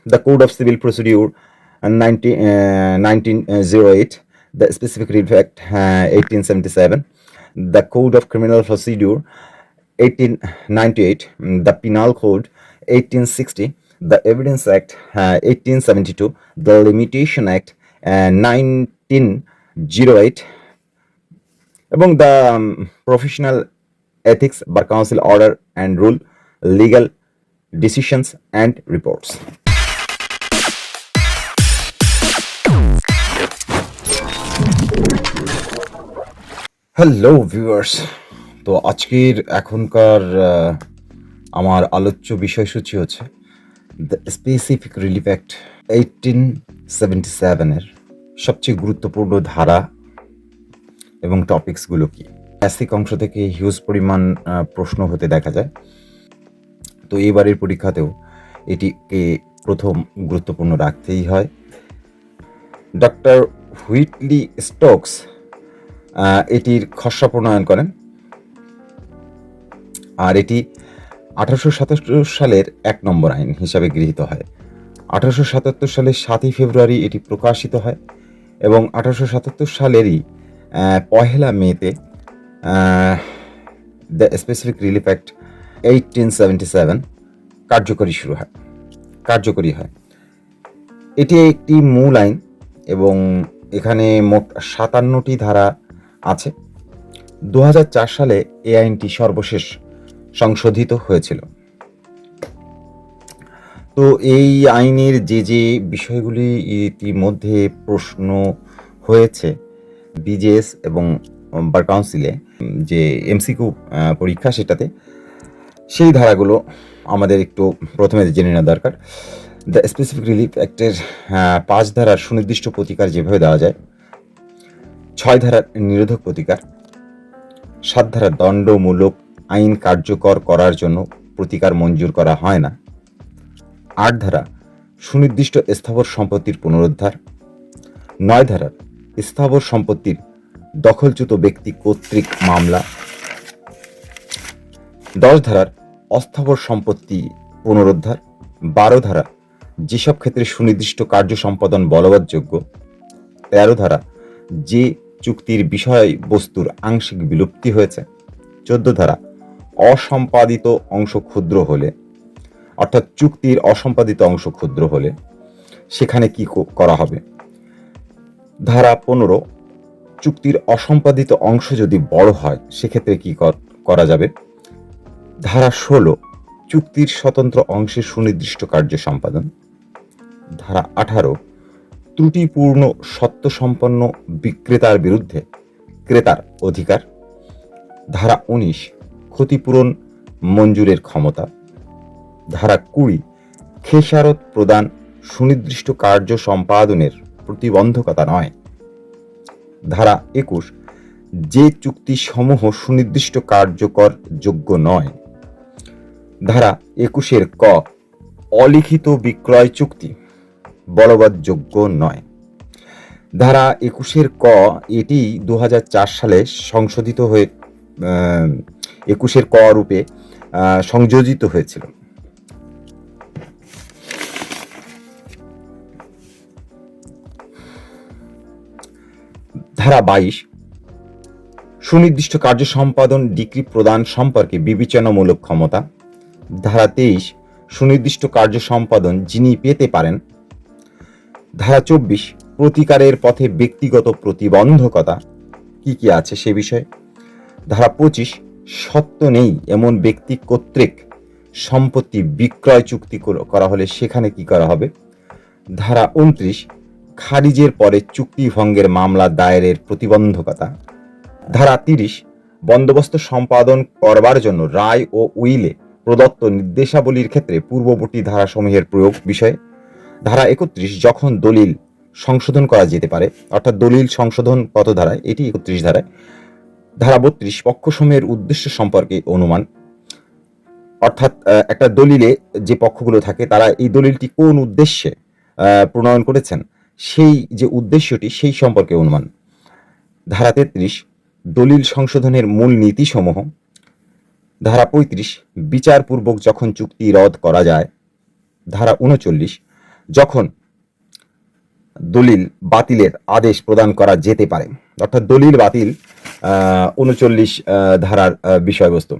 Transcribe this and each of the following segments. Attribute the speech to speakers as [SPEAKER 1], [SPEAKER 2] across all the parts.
[SPEAKER 1] The Code of Civil Procedure 1908, the Specific Relief Act 1877, the Code of Criminal Procedure 1898, the Penal Code 1860, the Evidence Act 1872, the Limitation Act 1908, এবং the professional ethics bar council order and rule, legal decisions and reports. Hello viewers, তো আজকের এখনকার আমার আলোচ্য বিষয়সূচি হচ্ছে the Specific Relief act 1877-এর সবচেয়ে গুরুত্বপূর্ণ ধারা এবং টপিকসগুলো কি। বেসিক অংশ থেকে হিউজ পরিমাণ প্রশ্ন হতে দেখা যায়, তো এবারের পরীক্ষাতেও এটিকে প্রথম গুরুত্বপূর্ণ রাখতেই হয়। ডক্টর হুইটলি স্টোকস এটির খসড়া প্রণয়ন করেন, আর এটি 1877 সালের 1 নম্বর আইন হিসাবে গৃহীত হয়। 1877 সালের 7ই ফেব্রুয়ারি এটি প্রকাশিত হয় এবং 1877 সালেরই 1 মেতে দ্য স্পেসিফিক রিলিফ অ্যাক্ট 1877 কার্যকরী হয়। এটি একটি মূল আইন এবং এখানে মোট 57টি ধারা আছে। 2004 সালে এই আইনটি সর্বশেষ সংশোধিত হয়েছিল। তো এই আইনের যে বিষয়গুলি ইতিমধ্যে প্রশ্ন হয়েছে বিজেএস এবং বার কাউন্সিলে যে এমসিকিউ পরীক্ষা, সেটাতে সেই ধারাগুলো আমাদের একটু প্রথমে জেনে নেওয়া দরকার। দ্য স্পেসিফিক রিলিফ অ্যাক্টের 5 ধারার সুনির্দিষ্ট প্রতিকার যেভাবে দেওয়া যায়, 6 ধারার নিরোধক প্রতিকার, 7 ধারার দণ্ডমূলক আইন কার্যকর করার জন্য প্রতিকার মঞ্জুর করা হয় না, 8 ধারা সুনির্দিষ্ট স্থাবর সম্পত্তির পুনরুদ্ধার, 9 ধারার স্থাবর সম্পত্তির দখলচ্যুত ব্যক্তি কর্তৃক মামলা, 10 ধারার অস্থাবর সম্পত্তি পুনরুদ্ধার, 12 ধারা যেসব ক্ষেত্রে সুনির্দিষ্ট কার্য সম্পাদন বলবৎযোগ্য, 13 ধারা যে চুক্তির বিষয়বস্তুর আংশিক বিলুপ্তি হয়েছে, 14 ধারা অসম্পাদিত অংশ ক্ষুদ্র হলে, অর্থাৎ চুক্তির অসম্পাদিত অংশ ক্ষুদ্র হলে সেখানে কি করা হবে, ধারা 15 চুক্তির অসম্পাদিত অংশ যদি বড় হয় সেক্ষেত্রে কি করা যাবে, ধারা 16 চুক্তির স্বতন্ত্র অংশের সুনির্দিষ্ট কার্য সম্পাদন, ধারা 18 ত্রুটিপূর্ণ সত্যসম্পন্ন বিক্রেতার বিরুদ্ধে ক্রেতার অধিকার, ধারা 19 ক্ষতিপূরণ মঞ্জুরের ক্ষমতা, ধারা 20 খেসারত প্রদান সুনির্দিষ্ট কার্য সম্পাদনের প্রতিবন্ধকতা নয়, ধারা 21 যে চুক্তি সমূহ সুনির্দিষ্ট কার্যকর যোগ্য নয়, ধারা 21 ক অলিখিত বিক্রয় চুক্তি বলবৎযোগ্য নয়, ধারা 21 ক এটি 2004 সালে সংশোধিত হয়ে 21 ক রূপে সংযোজিত হয়েছিল। ধারা 22 সুনির্দিষ্ট কার্য সম্পাদন ডিক্রি প্রদান সম্পর্কে বিবেচনামূলক ক্ষমতা, ধারা 23 সুনির্দিষ্ট কার্য সম্পাদন যিনি পেতে পারেন, ধারা 24 প্রতিকারের পথে ব্যক্তিগত প্রতিবন্ধকতা কি আছে সে বিষয়ে, ধারা 25 সত্য নেই এমন ব্যক্তি কর্তৃক সম্পত্তি বিক্রয় চুক্তি করা হলে সেখানে কি করা হবে, ধারা 29 খারিজের পরে চুক্তি ভঙ্গের মামলা দায়েরের প্রতিবন্ধকতা, ধারা 30 বন্দোবস্ত সম্পাদন করবার জন্য রায় ও উইলে প্রদত্ত নির্দেশাবলীর ক্ষেত্রে পূর্ববর্তী ধারাসমূহের প্রয়োগ বিষয়ে, ধারা 31 যখন দলিল সংশোধন করা যেতে পারে, অর্থাৎ দলিল সংশোধন কত ধারায়, এটি 31 ধারায়, ধারা 32 পক্ষসমূহের উদ্দেশ্য সম্পর্কে অনুমান, অর্থাৎ একটা দলিলে যে পক্ষগুলো থাকে তারা এই দলিলটি কোন উদ্দেশ্যে প্রণয়ন করেছেন সেই যে উদ্দেশ্যটি সেই সম্পর্কে অনুমান, ধারা 33 দলিল সংশোধনের মূল নীতিসমূহ, ধারা 35 বিচারপূর্বক যখন চুক্তি রদ করা যায়, ধারা 39 যখন দলিল বাতিলের আদেশ প্রদান করা যেতে পারে, অর্থাৎ দলিল বাতিল ৩৯ ধারার বিষয়বস্তু।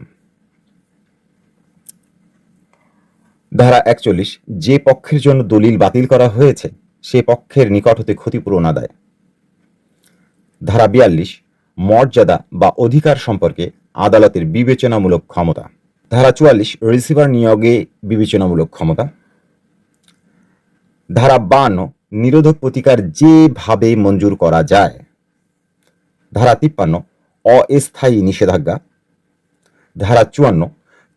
[SPEAKER 1] ধারা ৪১, যে পক্ষের জন্য দলিল বাতিল করা হয়েছে সে পক্ষের নিকট হতে ক্ষতিপূরণ আদায়। ধারা ৪২, মর্যাদা বা অধিকার সম্পর্কে আদালতের বিবেচনামূলক ক্ষমতা। ধারা ৪৪, রিসিভার নিয়োগে বিবেচনামূলক ক্ষমতা। ধারা ৫২, নিরোধক প্রতিকার যেভাবে মঞ্জুর করা যায়। ধারা ৫৩, অস্থায়ী নিষেধাজ্ঞা। ধারা ৫৪,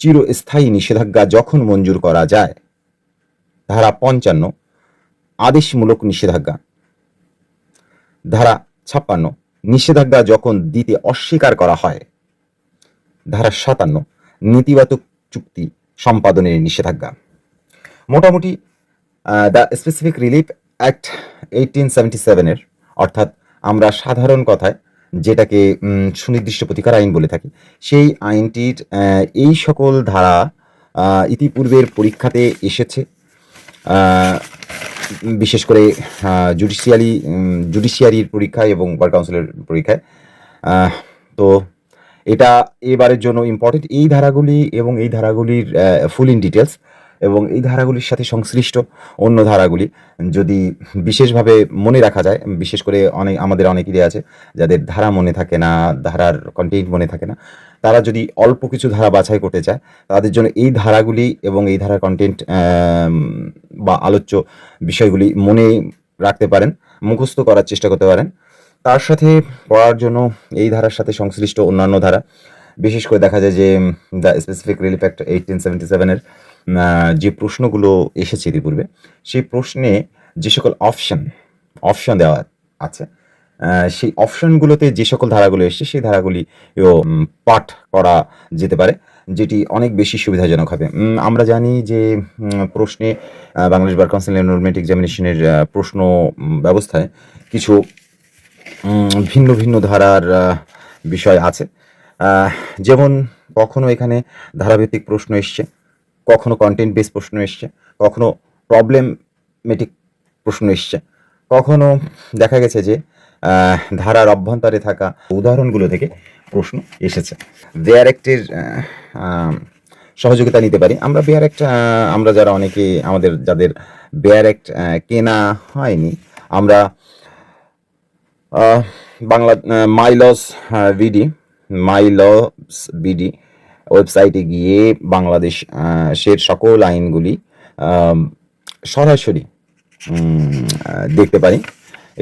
[SPEAKER 1] চিরস্থায়ী নিষেধাজ্ঞা যখন মঞ্জুর করা যায়। ধারা ৫৫, আদেশমূলক নিষেধাজ্ঞা। ধারা ৫৬, নিষেধাজ্ঞা যখন দিতে অস্বীকার করা হয়। ধারা ৫৭, নেতিবাচক চুক্তি সম্পাদনের নিষেধাজ্ঞা। মোটামুটি দ্য স্পেসিফিক রিলিফ অ্যাক্ট 1877 অর্থাৎ আমরা সাধারণ কথায় যেটাকে সুনির্দিষ্ট প্রতিকার আইন বলে থাকি, সেই আইনটির এই সকল ধারা ইতিপূর্বের পরীক্ষাতে এসেছে, বিশেষ করে জুডিশিয়ারির পরীক্ষায় এবং বার কাউন্সিলের পরীক্ষায়। তো এটা এবারের জন্য ইম্পর্টেন্ট। এই ধারাগুলি এবং এই ধারাগুলির ফুল ইন ডিটেলস এবং এই ধারাগুলির সাথে সংশ্লিষ্ট অন্য ধারাগুলি যদি বিশেষভাবে মনে রাখা যায়, বিশেষ করে আমাদের অনেকেরই আছে যাদের ধারা মনে থাকে না, ধারার কন্টেন্ট মনে থাকে না, তারা যদি অল্প কিছু ধারা বাছাই করতে চায় তাদের জন্য এই ধারাগুলি এবং এই ধারার কন্টেন্ট বা আলোচ্য বিষয়গুলি মনে রাখতে পারেন, মুখস্থ করার চেষ্টা করতে পারেন। তার সাথে পড়ার জন্য এই ধারার সাথে সংশ্লিষ্ট অন্যান্য ধারা, বিশেষ করে দেখা যায় যে দ্য স্পেসিফিক রিলিফ অ্যাক্ট 1877 যে প্রশ্নগুলো এসেছে ইতিপূর্বে, সেই প্রশ্নে যে সকল অপশন দেওয়া আছে, সেই অপশনগুলোতে যে সকল ধারাগুলো এসছে সেই ধারাগুলি পাঠ করা যেতে পারে, যেটি অনেক বেশি সুবিধাজনক হবে। আমরা জানি যে প্রশ্নে বাংলাদেশ বার কাউন্সিল এনরোলমেন্ট এক্সামিনেশনের প্রশ্ন ব্যবস্থায় কিছু ভিন্ন ভিন্ন ধারার বিষয় আছে। যেমন কখনো এখানে ধারাভিত্তিক প্রশ্ন এসছে, কখনো কন্টেন্ট বেস প্রশ্ন এসছে, কখনো প্রবলেমেটিক প্রশ্ন এসছে, কখনো দেখা গেছে যে ধারার অভ্যন্তরে থাকা উদাহরণগুলো থেকে প্রশ্ন এসেছে। বেয়ার অ্যাক্টের সহযোগিতা নিতে পারি আমরা। বেয়ার অ্যাক্ট আমরা যারা অনেকে আমাদের যাদের বেয়ার অ্যাক্ট কেনা হয়নি, আমরা বাংলা মাইলস বিডি ওয়েবসাইটে গিয়ে বাংলাদেশের সকল আইনগুলি সরাসরি দেখতে পারি,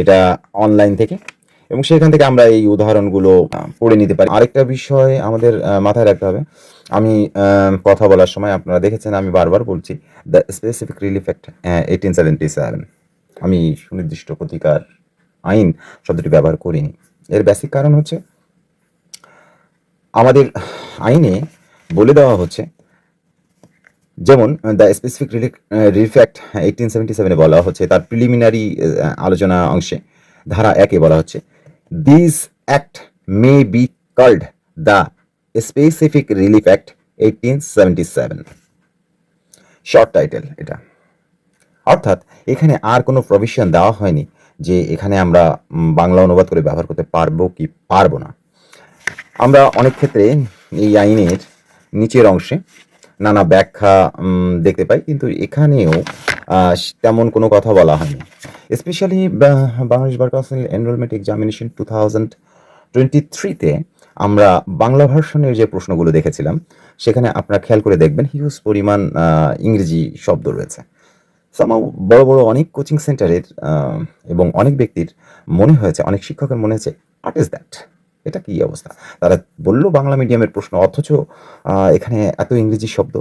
[SPEAKER 1] এটা অনলাইন থেকে, এবং সেখান থেকে আমরা এই উদাহরণগুলো পড়ে নিতে পারি। আরেকটা বিষয় আমাদের মাথায় রাখতে হবে, আমি কথা বলার সময় আপনারা দেখেছেন আমি বারবার বলছি দ্য স্পেসিফিক রিলিফ অ্যাক্ট 1877। আমি সুনির্দিষ্ট প্রতিকার আইন শব্দটি ব্যবহার করিনি। এর বেসিক কারণ হচ্ছে আমাদের আইনে বলে দেওয়া হচ্ছে, যেমন দ্য স্পেসিফিক রিলিফ অ্যাক্ট 1877 বলা হচ্ছে তার প্রিলিমিনারি আলোচনা অংশে ধারা 1-এ বলা হচ্ছে this act may be called the Specific Relief Act 1877, short title এটা। অর্থাৎ এখানে আর কোনো প্রভিশন দেওয়া হয়নি যে এখানে আমরা বাংলা অনুবাদ করে ব্যবহার করতে পারবো কি পারবো না। আমরা অনেক ক্ষেত্রে এই আইনের নিচের অংশে নানা ব্যাখ্যা দেখতে পাই, কিন্তু এখানেও তেমন কোনো কথা বলা হয়নি। Specially Bangladesh bar council enrolment examination 2023-তে আমরা বাংলা ভার্সনের যে প্রশ্নগুলো দেখেছিলাম সেখানে আপনারা খেয়াল করে দেখবেন হিউজ পরিমাণ ইংরেজি শব্দ রয়েছে। সামাও বড় বড় অনেক কোচিং সেন্টারের এবং অনেক ব্যক্তির মনে হয়েছে, অনেক শিক্ষকের মনে হয়েছে হোয়াট ইজ দ্যাট, এটা কি অবস্থা। তারা বললো বাংলা মিডিয়ামের প্রশ্ন, অথচ এখানে এত ইংরেজি শব্দ।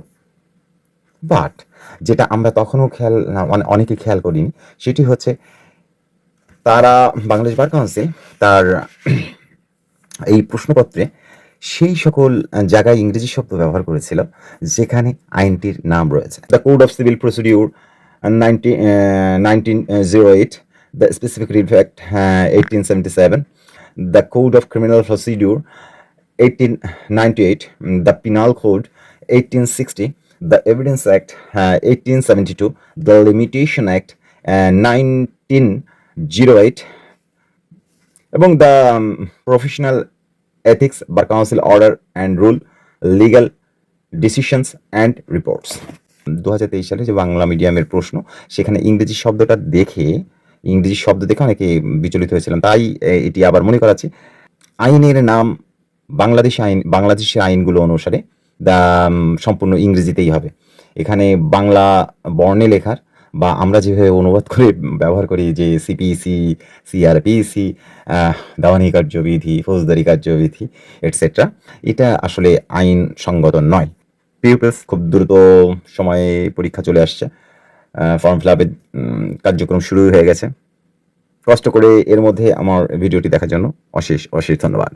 [SPEAKER 1] বাট যেটা আমরা তখনও অনেকে খেয়াল করিনি, সেটি হচ্ছে তারা বাংলাদেশ বার কাউন্সিল তার এই প্রশ্নপত্রে সেই সকল জায়গায় ইংরেজি শব্দ ব্যবহার করেছিল যেখানে আইনটির নাম রয়েছে। The code of civil procedure 1908, the specific relief act 1877, the code of criminal procedure 1898, the penal code 1860, the Evidence Act 1872, the Limitation Act 1908, এবং the professional ethics bar council order and rule, legal decisions and reports. 2023 সালে যে বাংলা মিডিয়ামের প্রশ্ন, সেখানে ইংরেজি শব্দ দেখে অনেকে বিচলিত হয়েছিলাম, তাই এটি আবার মনে করাচ্ছি। আইনের নাম বাংলাদেশের আইনগুলো অনুসারে সম্পূর্ণ ইংরেজিতেই হবে। এখানে বাংলা বর্ণে লেখার বা আমরা যেভাবে অনুবাদ করে ব্যবহার করি, যে সিপিসি, সিআরপিসি, দেওয়ানি কার্যবিধি, ফৌজদারি কার্যবিধি এটসেট্রা, এটা আসলে আইনসঙ্গত নয়। পিউপলস, খুব দ্রুত সময়ে পরীক্ষা চলে আসছে, ফর্ম ফিল আপের কার্যক্রম শুরু হয়ে গেছে। কষ্ট করে এর মধ্যে আমার ভিডিওটি দেখার জন্য অশেষ ধন্যবাদ।